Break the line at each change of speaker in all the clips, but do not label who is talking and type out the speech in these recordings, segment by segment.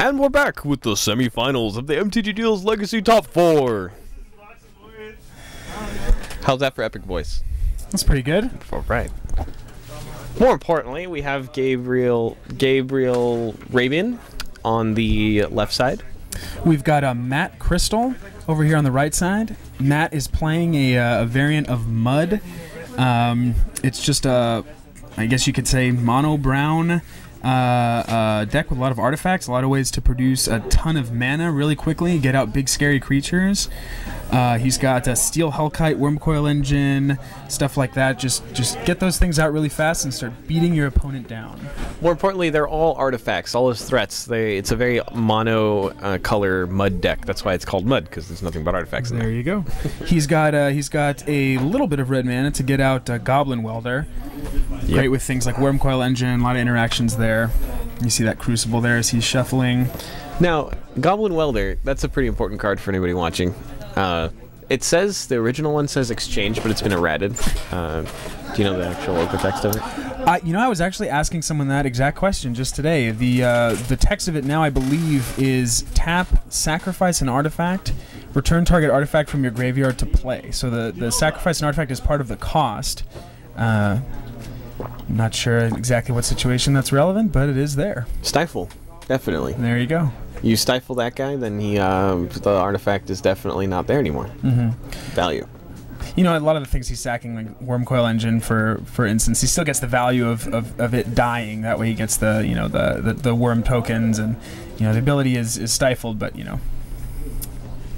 And we're back with the semifinals of the MTG DeaLS Legacy Top 4. How's that for epic voice?
That's pretty good.
All right. More importantly, we have Gabriel Rabin on the left side.
We've got Matt Krystall over here on the right side. Matt is playing a variant of Mud. It's just a, I guess you could say, mono brown deck with a lot of artifacts, a lot of ways to produce a ton of mana really quickly, get out big scary creatures. He's got a Steel Hellkite, Wormcoil Engine, stuff like that. Just get those things out really fast and start beating your opponent down.
More importantly, they're all artifacts, all his threats. It's a very mono color Mud deck. That's why it's called Mud, because there's nothing but artifacts in there.
There you go. He's got a little bit of red mana to get out Goblin Welder. Yep. Great with things like Wormcoil Engine, a lot of interactions there. You see that Crucible there as he's shuffling.
Now, Goblin Welder, that's a pretty important card for anybody watching. It says, the original one says exchange, but it's been errated. Do you know the actual local text of it?
You know, I was actually asking someone that exact question just today. The text of it now, I believe, is tap, sacrifice an artifact, return target artifact from your graveyard to play. So the sacrifice an artifact is part of the cost. I'm not sure exactly what situation that's relevant, but it is there.
Stifle, definitely.
There you go.
You stifle that guy, then the artifact is definitely not there anymore. Value.
You know, a lot of the things he's sacking, like Wormcoil Engine, for instance, he still gets the value of it dying. That way he gets the worm tokens, and the ability is stifled, but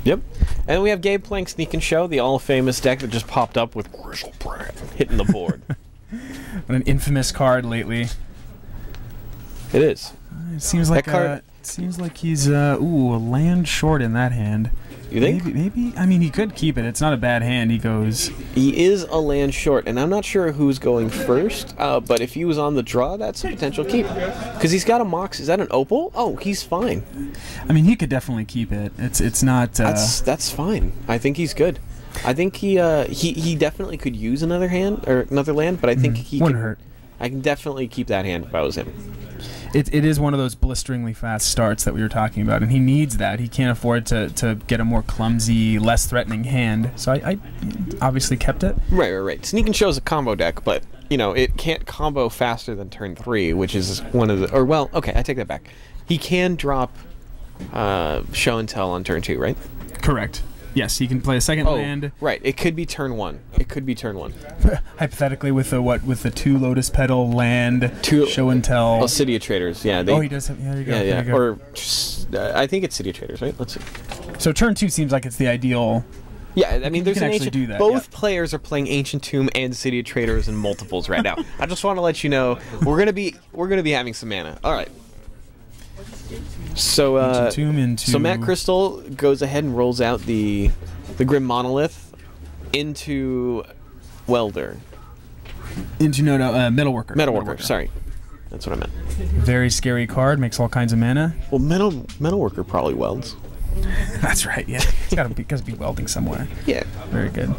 Yep. And we have Gabe playing Sneak and Show, the all-famous deck that just popped up with Krystall hitting the board.
An infamous card lately.
It is.
It seems like he's a land short in that hand.
You think?
Maybe. I mean, he could keep it. It's not a bad hand.
He is a land short, and I'm not sure who's going first. But if he was on the draw, that's a potential keep. Because he's got a Mox. Is that an Opal? Oh, he's fine.
I mean, he could definitely keep it. It's not.
That's fine. I think he's good. I think he definitely could use another hand or another land, but I think he
wouldn't hurt.
I can definitely keep that hand if I was him.
It is one of those blisteringly fast starts that we were talking about, and he needs that. He can't afford to get a more clumsy, less threatening hand, so I obviously kept it.
Right. Sneak and Show is a combo deck, but it can't combo faster than turn 3, which is one of the... Or, well, okay, I take that back. He can drop Show and Tell on turn 2, right?
Correct. Yes, he can play a second land.
Right. It could be turn 1.
Hypothetically, with the 2 Lotus Petal land, 2 Show and Tell.
Oh, City of Traders. Yeah.
He does have. Yeah, there you go.
Yeah. Or I think it's City of Traders, right? Let's see.
So turn 2 seems like it's the ideal.
Yeah, I mean, there's an ancient.
Do that,
both players are playing Ancient Tomb and City of Traders in multiples right now. I just want to let you know we're gonna be having some mana. All right. So so Matt Krystall goes ahead and rolls out the Grim Monolith into Welder.
Into Metalworker.
Metalworker, sorry. That's what I meant.
Very scary card, makes all kinds of mana.
Well, Metalworker probably welds.
That's right, yeah. It's got to be welding somewhere.
Yeah.
Very good.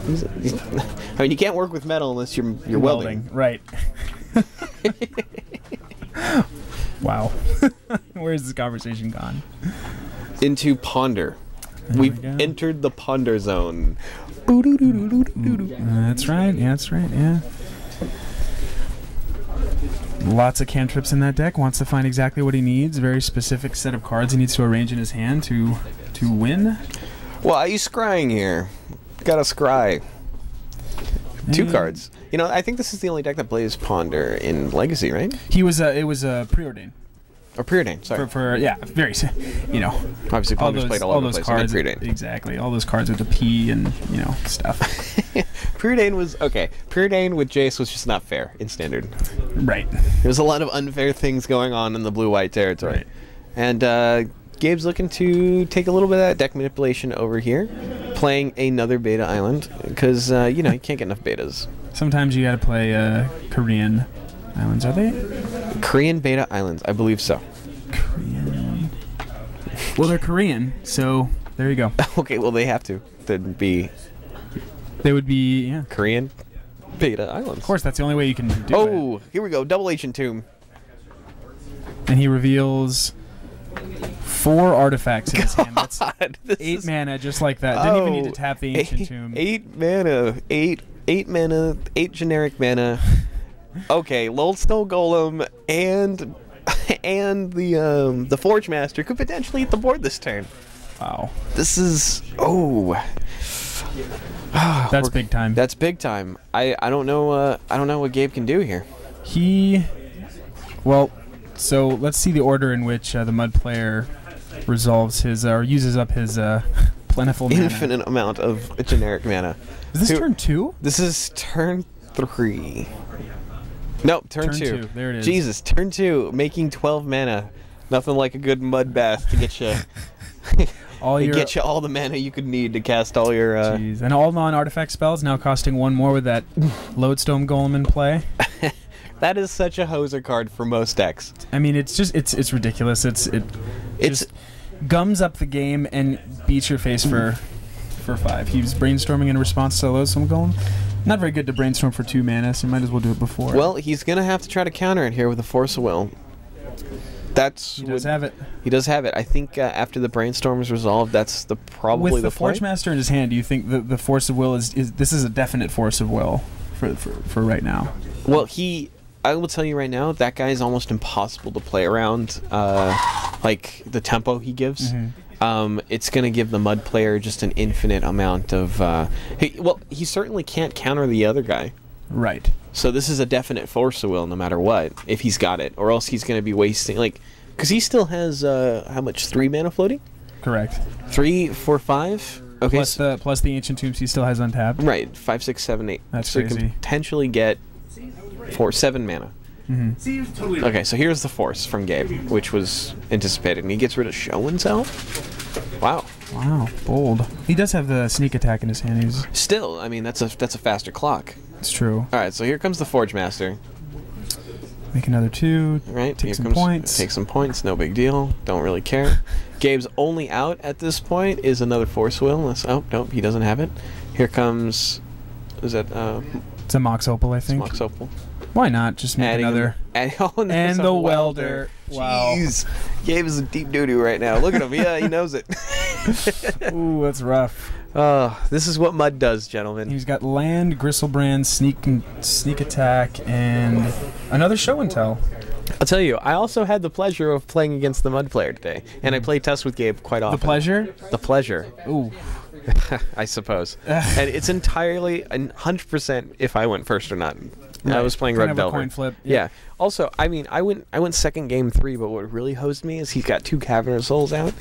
I mean, you can't work with metal unless you're welding.
Right. Wow. Where's this conversation gone?
Into Ponder. We've entered the Ponder zone.
That's right. Yeah, that's right. Yeah. Lots of cantrips in that deck. Wants to find exactly what he needs. Very specific set of cards he needs to arrange in his hand to win.
Why are you scrying here? Got a scry. 2 cards. I think this is the only deck that plays Ponder in Legacy, right?
It was Preordain.
Or Preordain, sorry.
Very,
obviously Ponder's played all over the place.
Cards, exactly. All those cards with the P and, stuff.
Preordain was, okay. Preordain with Jace was just not fair in Standard.
Right.
There's a lot of unfair things going on in the blue-white territory.
Right.
And Gabe's looking to take a little bit of that deck manipulation over here, playing another beta island, because, you can't get enough betas.
Sometimes you gotta play Korean islands, are they?
Korean beta islands, I believe so.
Korean. Well, they're Korean, so there you go.
Okay, well, they have to. They'd be...
They would be, yeah.
Korean beta islands.
Of course, that's the only way you can do it.
Oh, here we go. Double Ancient Tomb.
And he reveals 4 artifacts in his hand. That's
this
8
is-
mana, just like that. Didn't even need to tap the Ancient Tomb.
8 mana. 8 mana. 8 generic mana. Okay, Lodestone Golem and the Forge Master could potentially hit the board this turn.
Wow.
This is
That's big time.
That's big time. I don't know what Gabe can do here.
Well, so let's see the order in which the Mud player resolves his or uses up his plentiful mana.
Infinite amount of generic mana.
Is this turn 2?
This is turn 3. No, turn 2.
There it is.
Jesus, turn 2, making 12 mana. Nothing like a good mud bath to get you get you all the mana you could need to cast all your
Jeez. And all non-artifact spells now costing 1 more with that Lodestone Golem in play.
That is such a hoser card for most decks.
I mean, it's just it's ridiculous. It just gums up the game and beats your face for 5. He was brainstorming in response to Lodestone Golem. Not very good to brainstorm for 2 mana, so you might as well do it before.
Well, he's gonna have to try to counter it here with a Force of Will. He does have it. He does have it. I think after the brainstorm is resolved, that's probably
with the
play.
Forge Master in his hand. Do you think the Force of Will is this is a definite Force of Will for right now?
Well, I will tell you right now, that guy is almost impossible to play around. Like the tempo he gives. Mm-hmm. It's going to give the Mud player just an infinite amount of... he certainly can't counter the other guy.
Right.
So this is a definite Force of Will no matter what, if he's got it. Or else he's going to be wasting... Because he still has, how much? 3 mana floating?
Correct.
3, 4, 5? Okay.
Plus the Ancient Tombs he still has untapped.
Right. 5, 6, 7, 8.
That's
so
crazy.
you can potentially get 7 mana.
Mm-hmm.
Okay, so here's the Force from Gabe, which was anticipated, and he gets rid of Show and Tell? Wow.
Wow, bold. He does have the sneak attack in his hand.
Still, I mean, that's a faster clock.
It's true.
Alright, so here comes the Forge Master.
Make another 2.
Right,
Take some points.
Take some points, no big deal. Don't really care. Gabe's only out at this point is another Force Will. Oh, nope, he doesn't have it. Here comes... Is that...
It's a Mox Opal, I think.
Mox Opal.
Why not? Just make another.
And
the Welder. Wow.
Jeez. Gabe is in deep doo-doo right now. Look at him. Yeah, he knows it.
Ooh, that's rough.
This is what Mud does, gentlemen.
He's got land, Gristlebrand, sneak attack, and another Show and Tell.
I'll tell you, I also had the pleasure of playing against the Mud player today, and I play test with Gabe quite often.
The pleasure?
The pleasure.
Ooh.
I suppose. And it's entirely 100% if I went first or not. Right. I was playing Red Velvet.
Coin flip.
Yeah. Also, I mean, I went second game 3, but what really hosed me is he's got 2 Cavernous Souls out.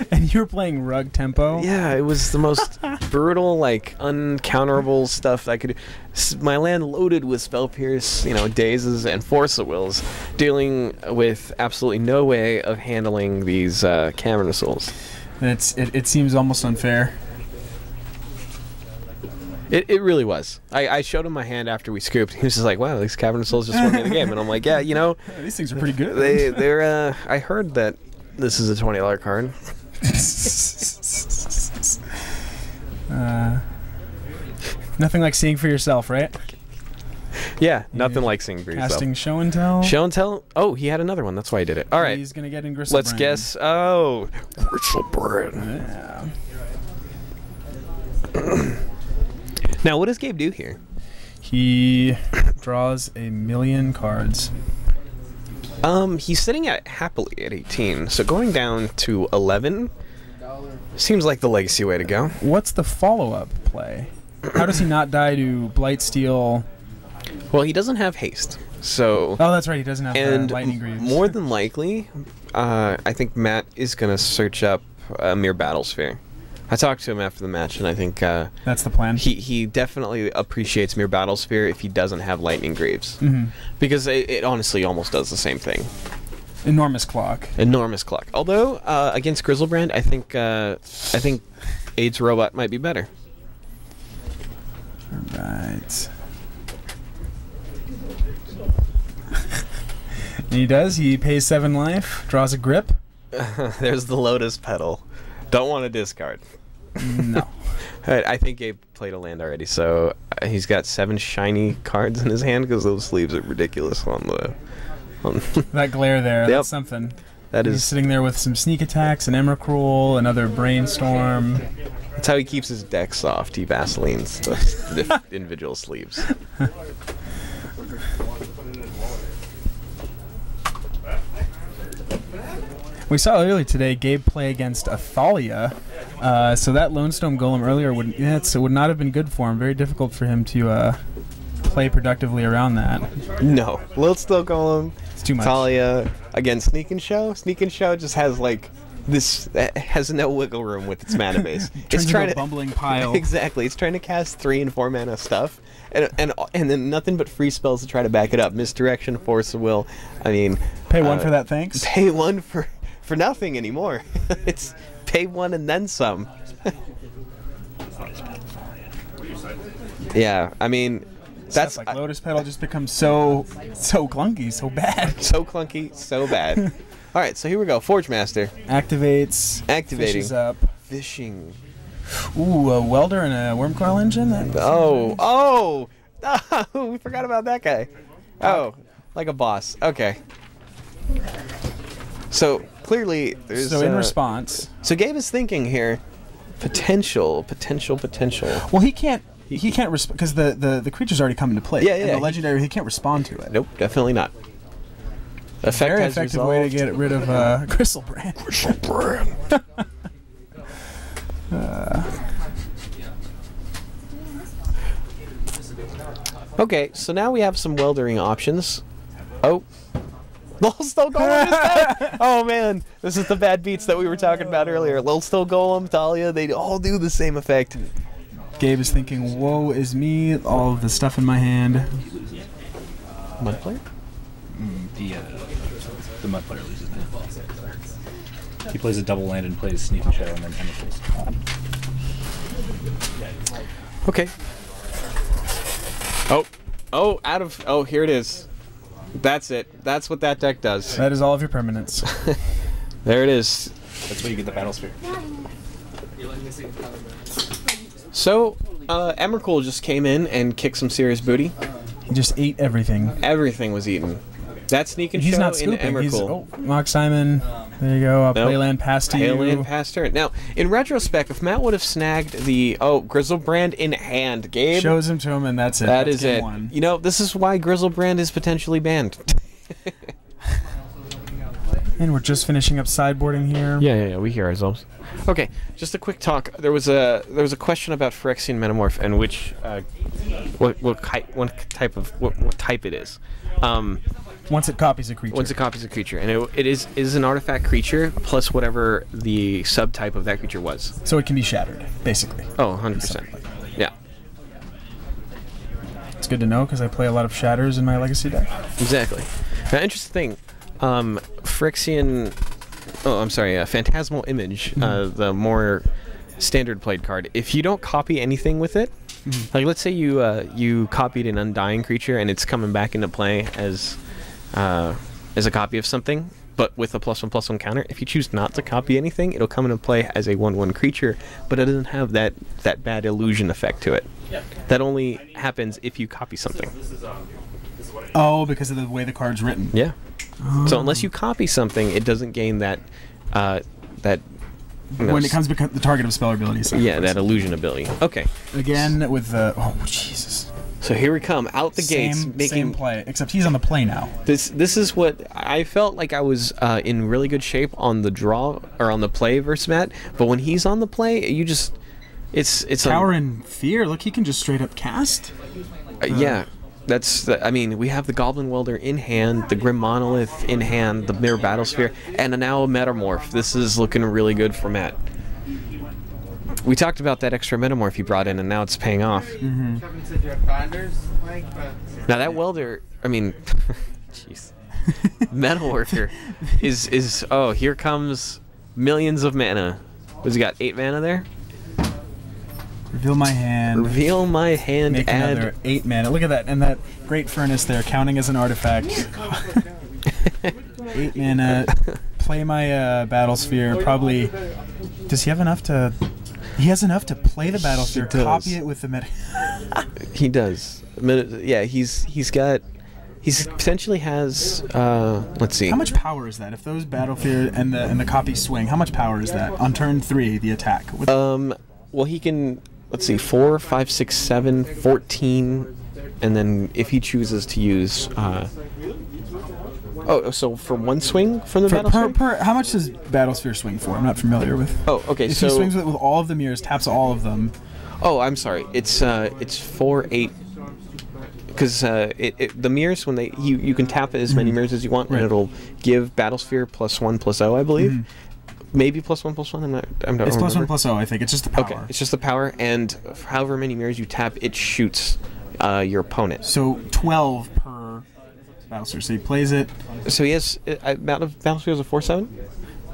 And you were playing Rug Tempo?
Yeah, it was the most brutal, uncounterable stuff I could do. My land loaded with Spell Pierce, Dazes, and Force of Wills, dealing with absolutely no way of handling these Cavernous Souls.
It seems almost unfair.
It really was. I showed him my hand after we scooped. He was just like, "Wow, these Cavernous Souls just won me the game." And I'm like, "Yeah,
these things are pretty good."
They're. I heard that this is a $20 card.
Nothing like seeing for yourself, right?
Yeah, nothing like seeing for yourself.
Casting Show and Tell.
Show and Tell. Oh, he had another one. That's why he did it. All right.
He's gonna get in Gristlebrand.
Let's guess. Oh, Gristlebrand.
Yeah.
Now, what does Gabe do here?
He draws 1,000,000 cards.
He's sitting at happily at 18, so going down to 11 seems like the legacy way to go.
What's the follow-up play? How does he not die to Blightsteel?
Well, he doesn't have haste, so...
Oh, that's right, he doesn't have Lightning Greaves.
More than likely, I think Matt is going to search up Mere Battlesphere. I talked to him after the match, and I think...
that's the plan?
He definitely appreciates Mere Battlesphere if he doesn't have Lightning Greaves.
Mm-hmm.
Because it honestly almost does the same thing.
Enormous clock.
Enormous clock. Although, against Grizzlebrand, I think Aids Robot might be better.
Alright. He does. He pays 7 life, draws a grip.
There's the Lotus Petal. Don't want to discard.
No.
I think Gabe played a land already, so he's got 7 shiny cards in his hand because those sleeves are ridiculous on the...
That glare there,
yep.
that's something.
That
He's
is.
sitting there with some sneak attacks, an Emrakul, another Brainstorm.
That's how he keeps his deck soft. He Vaselines the individual sleeves.
We saw earlier today Gabe play against Athalia, so that Lone Stone Golem earlier would not have been good for him. Very difficult for him to play productively around that.
No, Liltstone Golem.
It's too much.
Talia again. Sneak and Show. Sneak and Show just has like this. Has no wiggle room with its mana base.
Turns into a bumbling pile.
Exactly. It's trying to cast 3 and 4 mana stuff, and then nothing but free spells to try to back it up. Misdirection, Force of Will. I mean,
Pay 1 for that, thanks.
Pay 1 for nothing anymore. It's pay 1 and then some. Yeah, I mean, that's
like Lotus Petal just becomes so clunky, so bad.
So clunky, so bad. All right, so here we go. Forge Master
Activates.
activating.
Fishes up.
Fishing.
Ooh, a Welder and a Worm Coil Engine.
Oh, we forgot about that guy. Oh, like a boss. Okay. So clearly, there's.
So in response.
So Gabe is thinking here, potential.
Well, he can't respond because the creature's already come into play.
Yeah,
And the legendary, he can't respond to it.
Nope, definitely not.
Very effective way to get rid of Krystall Brand.
Krystall Brand. Okay, so now we have some weldering options. Oh. Liltstone Golem is dead! Oh man, this is the bad beats that we were talking about earlier. Liltstone Golem, Talia, they all do the same effect.
Gabe is thinking, woe is me, all of the stuff in my hand.
Mud player?
The Mud player loses it. He plays a double land and plays Sneak and Show and then Chemicals.
Okay. Oh, here it is. That's it. That's what that deck does.
That is all of your permanents.
There it is.
That's where you get the Battle Sphere.
So, Emrakul just came in and kicked some serious booty.
He just ate everything.
Everything was eaten. That Sneak and
He's
Show
not
in
scooping. He's,
Emrakul.
Mock Simon. There you go.
Nope.
Playland past you.
Playland past turn. Now, in retrospect, if Matt would have snagged the Grizzlebrand in hand, Gabe
shows him to him, and that's it.
That's
is
it.
One.
You know, this is why Grizzlebrand is potentially banned.
And we're just finishing up sideboarding here.
Yeah, we hear ourselves. Okay, just a quick talk. There was a question about Phyrexian Metamorph and which what type it is.
Once it copies a creature.
Once it copies a creature, and it is an artifact creature plus whatever the subtype of that creature was.
So it can be shattered, basically.
Oh, 100%. Yeah.
It's good to know because I play a lot of shatters in my legacy deck.
Exactly. Now, interesting thing. Phyrexian. Oh, I'm sorry. Phantasmal Image, the more standard played card. If you don't copy anything with it, like let's say you copied an Undying creature and it's coming back into play as a copy of something, but with a +1/+1 counter. If you choose not to copy anything, it'll come into play as a 1/1 creature, but it doesn't have that bad illusion effect to it. Yep. That only happens if you copy something.
Oh, because of the way the card's written.
Yeah. So unless you copy something, it doesn't gain that
when it comes to the target of spell abilities.
Yeah, that illusion ability. Okay.
Again with the Jesus.
So here we come out the gates, making
same play, except he's on the play now.
This is what I felt like I was in really good shape on the draw or on the play versus Matt, but when he's on the play, you just it's
Cower and Fear. Look, he can just straight up cast.
Yeah. I mean, we have the Goblin Welder in hand, the Grim Monolith in hand, the Mirror Battlesphere, and now a Metamorph. This is looking really good for Matt. We talked about that extra Metamorph he brought in, and now it's paying off.
Mm-hmm.
Now that Welder, I mean, jeez, Metalworker is oh, here comes millions of mana. What's he got? 8 mana there?
Reveal my hand.
Reveal my hand.
Make another 8 mana. Look at that, and that Great Furnace there, counting as an artifact. 8 mana. Play my Battlesphere. Probably. Does he have enough to? He has enough to play the Battlesphere. Copy it with the meta.
He does. Yeah, he's got potentially has. Let's see.
How much power is that? If those Battlefield and the copy swing, how much power is that on turn 3? The attack.
Well, he can. Let's see. 4, 5, 6, 7, 14, and then if he chooses to use. So for one swing from the Battlesphere?
How much does Battlesphere swing for? I'm not familiar with.
Oh, okay.
If he swings with all of the mirrors, taps all of them.
Oh, I'm sorry. It's 4, 8. Because the mirrors, when you can tap as many mirrors as you want, and it'll give Battlesphere +1/+0, I believe. Maybe +1/+1. I'm not.
It's +1/+0. I think it's just the power.
Okay, it's just the power, and however many mirrors you tap, it shoots your opponent.
So 12 per Battlesphere. So he plays it.
So he has Battlesphere is a 4/7.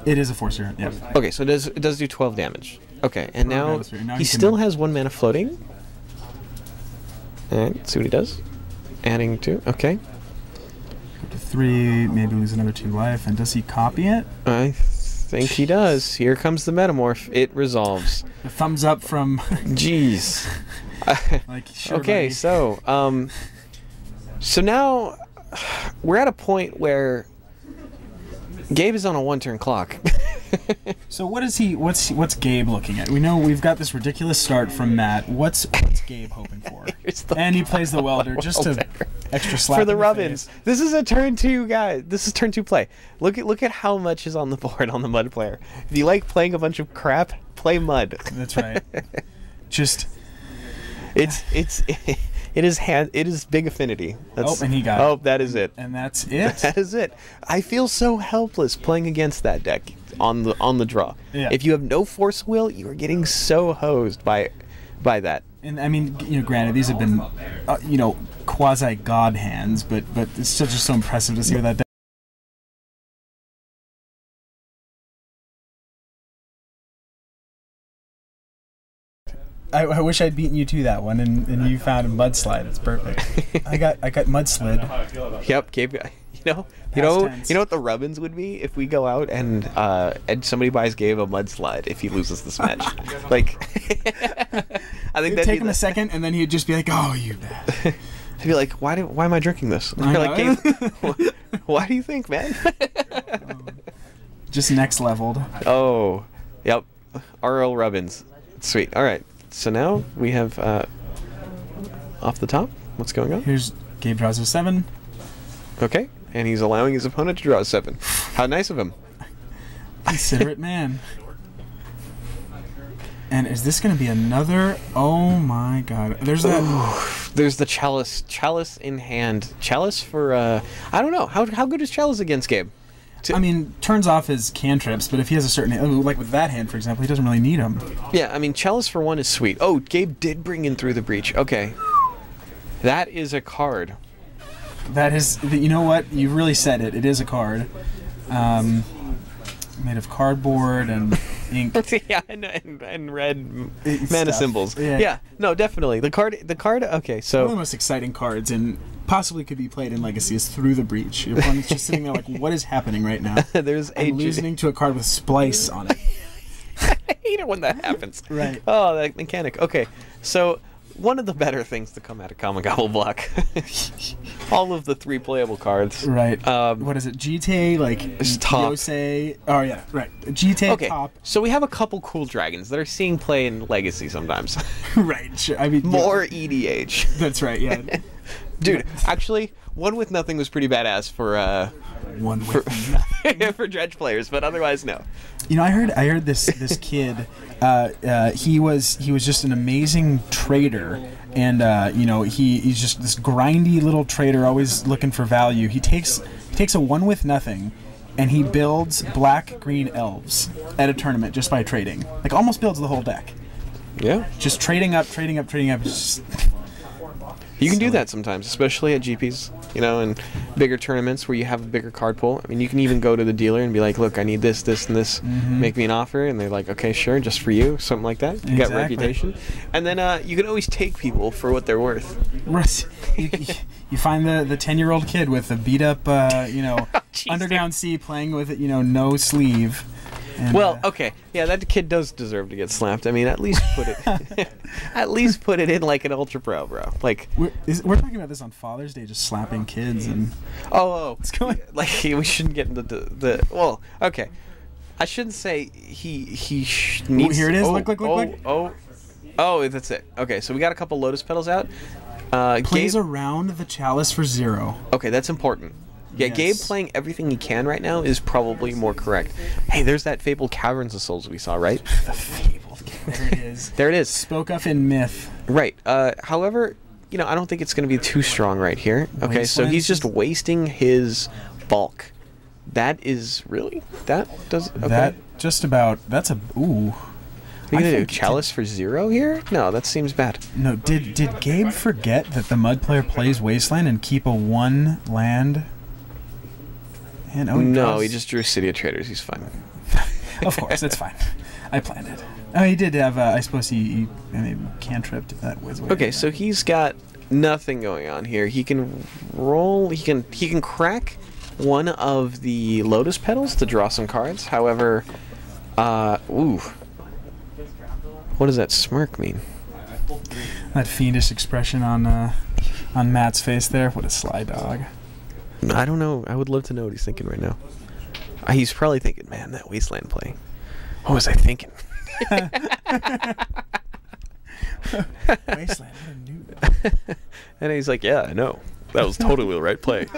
It is a 4/7. Yep.
Okay, so it does do 12 damage. Okay, and now he still has 1 mana floating. And let's see what he does. Adding 2. Okay.
Go to 3. Maybe lose another 2 life. And does he copy it?
I think he does. Here comes the Metamorph. It resolves.
A thumbs up from.
Jeez.
Like, sure,
okay,
buddy.
so now we're at a point where Gabe is on a 1-turn clock.
So what is he? What's Gabe looking at? We know we've got this ridiculous start from Matt. What's Gabe hoping for? And he plays the Welder just to extra slap
for the
in
Rabins.
face.
This is a turn 2 guy. This is turn 2 play. Look at how much is on the board on the Mud player. If you like playing a bunch of crap, play Mud.
That's right. Just
it is big affinity.
And he got it.
Oh, that is it.
And that's it.
That is it. I feel so helpless playing against that deck on the draw.
Yeah.
If you have no force will, you are getting so hosed by that.
And I mean, granted, these have been, quasi god hands, but it's still just so impressive to see what that deck. I wish I'd beaten you to that one, and you found a mudslide. It's perfect. I got mudslid.
Yep, Gabe. You know what the rubbins would be if we go out and somebody buys Gabe a mudslide if he loses this match. Like, I think that'd
take him a second, and then he'd just be like, "Oh, you bad."
He'd be like, "Why am I drinking this?" And you're like, Gabe, why do you think, man?
Just next leveled.
Oh, yep. RL rubbins. Sweet. All right. So now we have off the top. What's going on?
Here's Gabe draws a 7.
Okay, and he's allowing his opponent to draw a 7. How nice of him.
Considerate man. And is this going to be another? Oh my God! There's that.
There's the Chalice in hand. Chalice for I don't know how good is Chalice against Gabe.
I mean, turns off his cantrips, but if he has a certain, like with that hand, for example, he doesn't really need them.
Yeah, I mean, Chalice for 1 is sweet. Oh, Gabe did bring in Through the Breach. Okay, that is a card.
That is, you know what? You really said it. It is a card, made of cardboard and ink.
Yeah, and red mana symbols. Yeah, no, definitely the card. Okay, so
one of the most exciting cards and possibly could be played in Legacy is Through the Breach. Your opponent's just sitting there like, what is happening right now?
There's
losing to a card with Splice on it.
I hate it when that happens.
Right.
Oh, that mechanic. Okay, so one of the better things to come out of Common Gobble Block. All of the 3 playable cards.
Right. What is it? Jite, like
top.
Yosei. Oh yeah, right. Jite
okay.
top.
So we have a couple cool dragons that are seeing play in Legacy sometimes.
Right. Sure. I mean,
more EDH.
That's right. Yeah.
Dude, actually, 1 with nothing was pretty badass for for dredge players, but otherwise no.
You know, I heard this kid. He was just an amazing trader, and he's just this grindy little trader, always looking for value. He takes a 1 with nothing, and he builds black-green elves at a tournament just by trading. Like almost builds the whole deck.
Yeah.
Just trading up. It's just,
you can do that sometimes, especially at GPs, and bigger tournaments where you have a bigger card pool. I mean, you can even go to the dealer and be like, look, I need this, this, and this.
Mm-hmm.
Make me an offer. And they're like, okay, sure, just for you, something like that. You got reputation. And then you can always take people for what they're worth.
You find the 10-year-old kid with a beat-up, underground sea playing with it, no sleeve. And,
Well, okay, yeah, that kid does deserve to get slapped. I mean, at least put it, at least put it in like an Ultra Pro, bro. Like,
we're talking about this on Father's Day, just slapping kids and.
what's going? Like, we shouldn't get into the. Well, okay, I shouldn't say he needs.
Here it is.
Oh,
look.
Oh, that's it. Okay, so we got a couple Lotus petals out.
Plays
Gabe,
around the chalice for 0.
okay, that's important. Yeah,
Yes.
Gabe playing everything he can right now is probably more correct. Hey, there's that fabled Caverns of Souls we saw, right?
The fabled. There it is.
There it is.
Spoke of in myth.
Right. However, you know, I don't think it's going to be too strong right here. Okay, so he's just wasting his bulk. That is really that does okay.
That just about. That's a ooh.
What are you gonna do? Chalice for 0 here? No, that seems bad.
No, did Gabe forget that the Mud player plays Wasteland and keep a 1 land? And
no, he just drew City of Traders. He's fine.
Of course, that's fine. I planned it. Oh, he did have. I suppose he maybe cantripped. That was
okay. So he's got nothing going on here. He can roll. He can crack one of the Lotus petals to draw some cards. However, ooh. What does that smirk mean?
That fiendish expression on Matt's face there. What a sly dog.
I don't know. I would love to know what he's thinking right now. He's probably thinking, man, that Wasteland play. What was I thinking?
Wasteland, what a noob.
And he's like, yeah, I know. That was totally the right play.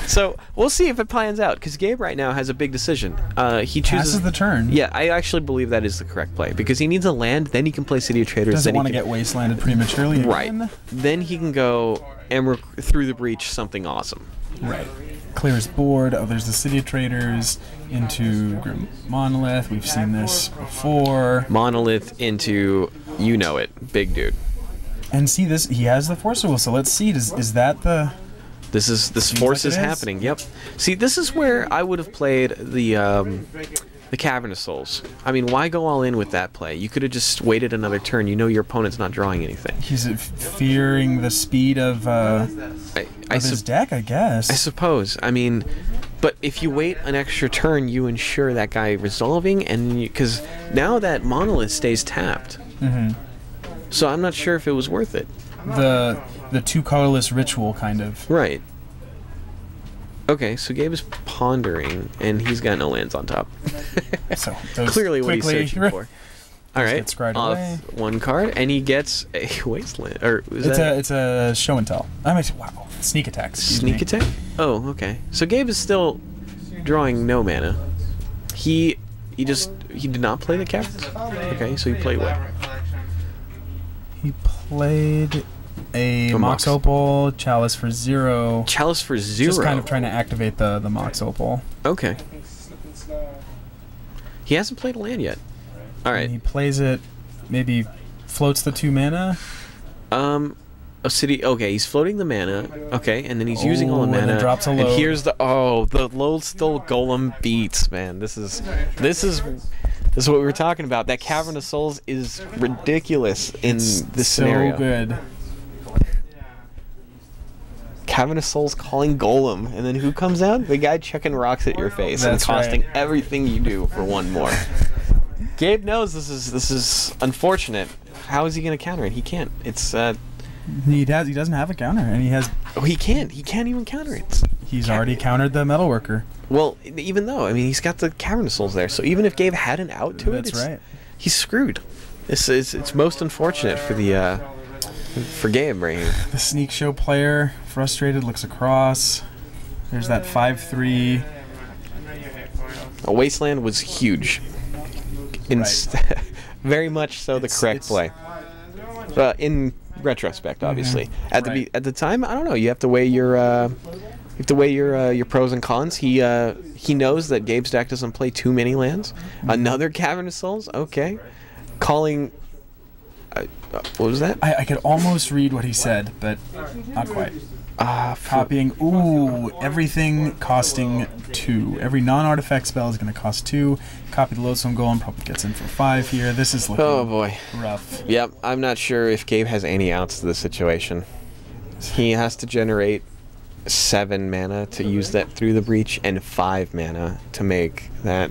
So we'll see if it plans out, because Gabe right now has a big decision. He chooses
Passes the turn.
Yeah, I actually believe that is the correct play, because he needs a land, then he can play City of Traders.
Doesn't
then
want to get wastelanded prematurely.
Right.
Again.
Then he can go Emerald through the breach, something awesome.
Right. Clears board. Oh, there's the City of Traders into Grim Monolith. We've seen this before.
Monolith into, you know it, big dude.
And see this, he has the Force Wheel, so let's see, is that the...
This force is happening. Yep. See, this is where I would have played the Cavern of Souls. I mean, why go all in with that play? You could have just waited another turn. You know your opponent's not drawing anything.
He's fearing the speed of his deck, I guess.
I suppose. I mean, but if you wait an extra turn, you ensure that guy resolving, and because now that Monolith stays tapped.
Mm-hmm.
So I'm not sure if it was worth it.
The 2 colorless ritual, kind of.
Right. Okay, so Gabe is pondering, and he's got no lands on top.
So
clearly what he's searching for. All right,
away.
1 card, and he gets a wasteland. Or
it's a show and tell. I mean, wow, sneak attack.
Sneak attack. Oh, okay. So Gabe is still drawing no mana. He did not play the Caverns. Okay, so he played what?
He played a Mox Opal, Chalice for 0.
Chalice for 0.
Just kind of trying to activate the Mox Opal.
Okay. He hasn't played a land yet. All right.
And he plays it, maybe floats the 2 mana.
A city. Okay, he's floating the mana. Okay, and then he's using all the mana.
And then drops a load.
And here's the Lodestone Golem beats, man. This is what we were talking about. That Cavern of Souls is ridiculous in this scenario.
So good.
Cavern of Souls calling Golem, and then who comes out? The guy chucking rocks at your face and costing everything you do for 1 more. Gabe knows this is unfortunate. How is he going to counter it? He can't. It's
he doesn't have a counter, and he has.
Oh, he can't. He can't even counter it.
He's already countered the Metalworker.
Well, even though, I mean, he's got the Cavern of Souls there, so even if Gabe had an out to
That's right.
He's screwed. It's most unfortunate for the for Gabe right here.
The Sneak Show player, frustrated, looks across. There's that 5/3.
A Wasteland was huge. Very much so the correct play. In retrospect, obviously.
Mm-hmm.
At the time, I don't know. You have to weigh your pros and cons. He knows that Gabe's deck doesn't play too many lands.
Mm-hmm.
Another Cavern of Souls, okay. Calling. What was that?
I could almost read what he said, but not quite. Copying. Ooh, everything costing 2. Every non-artifact spell is going to cost 2. Copy the Lodestone Golem, probably gets in for 5 here. This is looking rough.
Yep, I'm not sure if Gabe has any outs to this situation. He has to generate 7 mana to use that through the breach and 5 mana to make that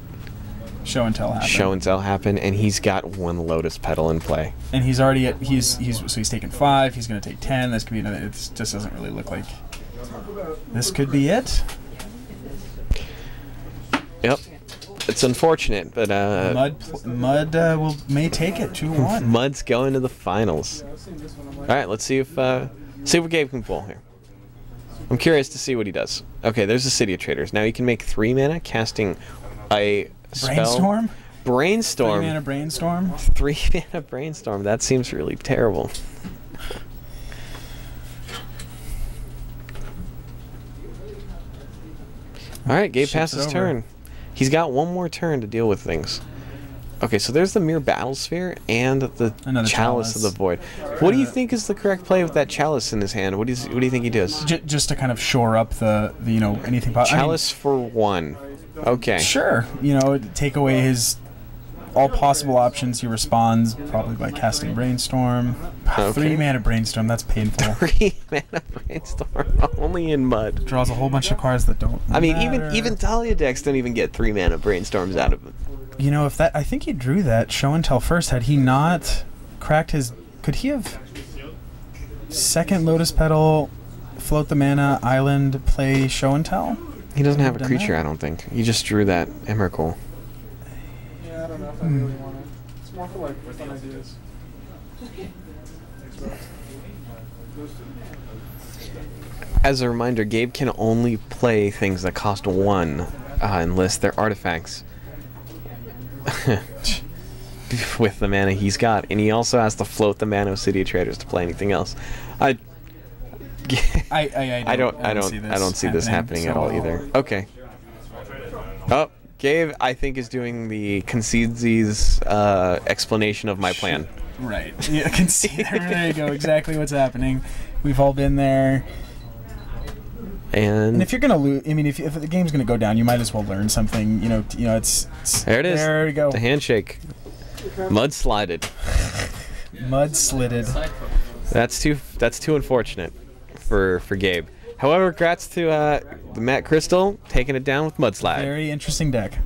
Show and tell happen.
show and tell happen, and he's got 1 Lotus Petal in play.
And he's already at he's taken 5. He's going to take 10. This could be another. It just doesn't really look like this could be it.
Yep, it's unfortunate, but
Mud may take it 2-1.
Mud's going to the finals. All right, let's see what Gabe can pull here. I'm curious to see what he does. Okay, there's the City of Traders. Now he can make 3 mana, casting a spell. Brainstorm.
3 mana Brainstorm.
3 mana Brainstorm. That seems really terrible. All right, Gabe passes turn. He's got 1 more turn to deal with things. Okay, so there's the Mere Battlesphere and the Chalice of the Void. What do you think is the correct play with that Chalice in his hand? What do you think he does?
Just to kind of shore up the anything.
Chalice for 1. Okay.
Sure. Take away his all possible options. He responds probably by casting Brainstorm.
Okay.
3 mana Brainstorm. That's painful.
3 mana Brainstorm. Only in Mud.
Draws a whole bunch of cards that don't.
I mean,
matter.
even Dahlia decks don't even get 3 mana Brainstorms out of it.
I think he drew that Show and Tell first. Had he not cracked his, could he have second Lotus Petal, float the mana, island, play Show and Tell?
He doesn't have a creature, I don't think. He just drew that Emrakul.
Yeah, I don't know if I really want it. It's more for like fun ideas.
As a reminder, Gabe can only play things that cost 1 unless they're artifacts. With the mana he's got, and he also has to float the mana of City of Traders to play anything else. I don't see this happening at all either. Okay. Oh, Gabe, I think is doing the Concede's explanation of my plan.
Right. Yeah, Concede. There you go. Exactly what's happening. We've all been there.
And
if you're gonna lose, I mean, if the game's gonna go down, you might as well learn something. It's
there it is.
There you go.
The handshake. Mudslided.
Mudslided.
That's too unfortunate for Gabe. However, congrats to the Matt Krystall taking it down with Mudslide.
Very interesting deck.